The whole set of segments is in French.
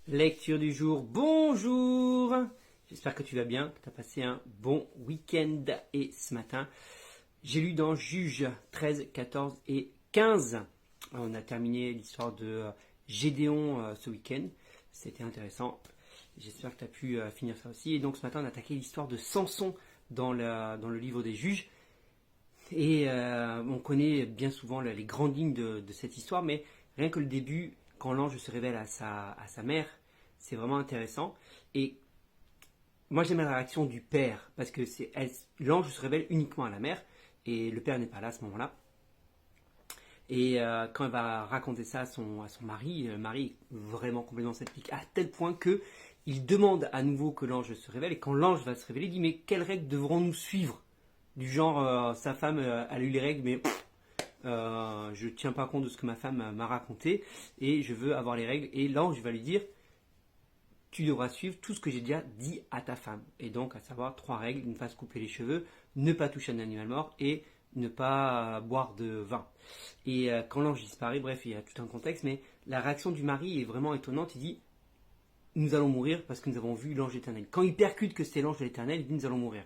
Lecture du jour, bonjour. J'espère que tu vas bien, que tu as passé un bon week-end. Et ce matin, j'ai lu dans Juges 13, 14 et 15. On a terminé l'histoire de Gédéon ce week-end. C'était intéressant. J'espère que tu as pu finir ça aussi. Et donc ce matin, on a attaqué l'histoire de Samson dans le livre des Juges. Et on connaît bien souvent les grandes lignes de cette histoire, mais rien que le début, quand l'ange se révèle à sa mère, c'est vraiment intéressant. Et moi j'aime la réaction du père, parce que l'ange se révèle uniquement à la mère, et le père n'est pas là à ce moment-là. Et quand elle va raconter ça à son mari, le mari est vraiment complètement sceptique, à tel point que il demande à nouveau que l'ange se révèle, et quand l'ange va se révéler, il dit mais quelles règles devrons-nous suivre? Du genre, sa femme elle a eu les règles, mais je ne tiens pas compte de ce que ma femme m'a raconté, et je veux avoir les règles. Et l'ange va lui dire, tu devras suivre tout ce que j'ai déjà dit à ta femme. Et donc, à savoir, 3 règles, ne pas se couper les cheveux, ne pas toucher un animal mort, et ne pas boire de vin. Et quand l'ange disparaît, bref, il y a tout un contexte, mais la réaction du mari est vraiment étonnante. Il dit, nous allons mourir parce que nous avons vu l'ange éternel. Quand il percute que c'est l'ange de l'éternel, il dit, nous allons mourir.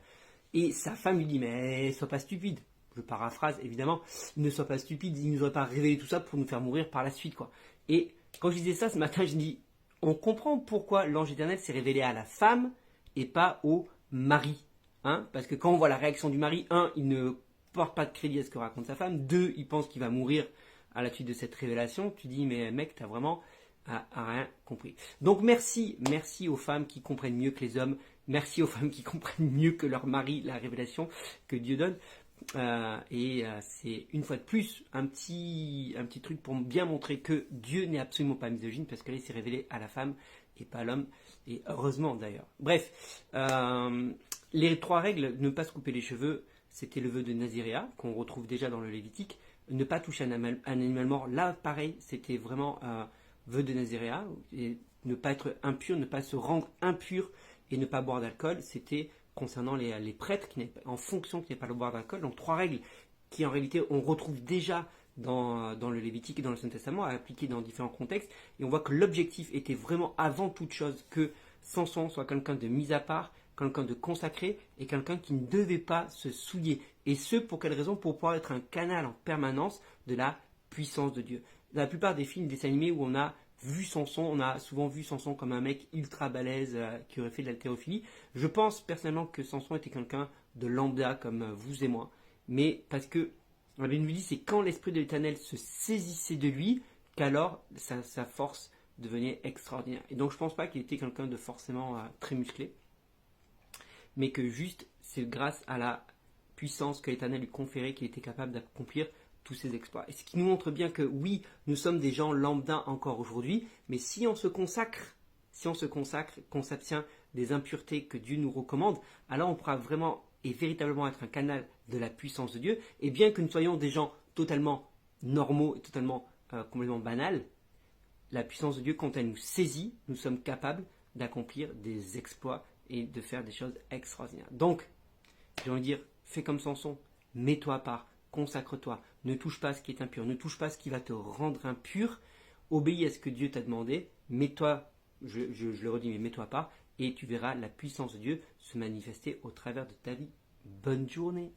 Et sa femme lui dit, mais sois pas stupide. Je paraphrase évidemment, ne sois pas stupide, il ne nous aurait pas révélé tout ça pour nous faire mourir par la suite, quoi. Et quand je disais ça ce matin, je dis, on comprend pourquoi l'ange éternel s'est révélé à la femme et pas au mari. Hein, parce que quand on voit la réaction du mari, il ne porte pas de crédit à ce que raconte sa femme, il pense qu'il va mourir à la suite de cette révélation. Tu dis, mais mec, t'as vraiment rien compris. Donc merci aux femmes qui comprennent mieux que les hommes. Merci aux femmes qui comprennent mieux que leur mari la révélation que Dieu donne. C'est une fois de plus un petit truc pour bien montrer que Dieu n'est absolument pas misogyne, parce qu'il s'est révélé à la femme et pas à l'homme, et heureusement d'ailleurs. Bref, les 3 règles: ne pas se couper les cheveux, c'était le vœu de Naziréa qu'on retrouve déjà dans le Lévitique. Ne pas toucher un animal mort, là pareil, c'était vraiment vœu de Naziréa. Et ne pas être impur, ne pas se rendre impur et ne pas boire d'alcool, c'était concernant les prêtres en fonction qui n'est pas le boire d'alcool. Donc 3 règles qui en réalité on retrouve déjà dans le Lévitique et dans le Saint Testament, appliquées dans différents contextes. Et on voit que l'objectif était vraiment avant toute chose que Samson soit quelqu'un de mis à part, quelqu'un de consacré et quelqu'un qui ne devait pas se souiller. Et ce, pour quelle raison? Pour pouvoir être un canal en permanence de la puissance de Dieu. Dans la plupart des films, des animés où on a vu Samson, on a souvent vu Samson comme un mec ultra balèze qui aurait fait de l'haltérophilie. Je pense personnellement que Samson était quelqu'un de lambda comme vous et moi. Mais parce que la Bible nous dit, c'est quand l'Esprit de l'Éternel se saisissait de lui qu'alors sa force devenait extraordinaire. Et donc je ne pense pas qu'il était quelqu'un de forcément très musclé, mais que juste c'est grâce à la puissance que l'Éternel lui conférait qu'il était capable d'accomplir tous ces exploits. Et ce qui nous montre bien que oui, nous sommes des gens lambda encore aujourd'hui, mais si on se consacre, qu'on s'abstient des impuretés que Dieu nous recommande, alors on pourra vraiment et véritablement être un canal de la puissance de Dieu. Et bien que nous soyons des gens totalement normaux et totalement complètement banals, la puissance de Dieu, quand elle nous saisit, nous sommes capables d'accomplir des exploits et de faire des choses extraordinaires. Donc, j'ai envie de dire, fais comme Samson, mets-toi à part, consacre-toi, ne touche pas à ce qui est impur, ne touche pas à ce qui va te rendre impur, obéis à ce que Dieu t'a demandé, mets-toi, je le redis, mais mets-toi à part, et tu verras la puissance de Dieu se manifester au travers de ta vie. Bonne journée.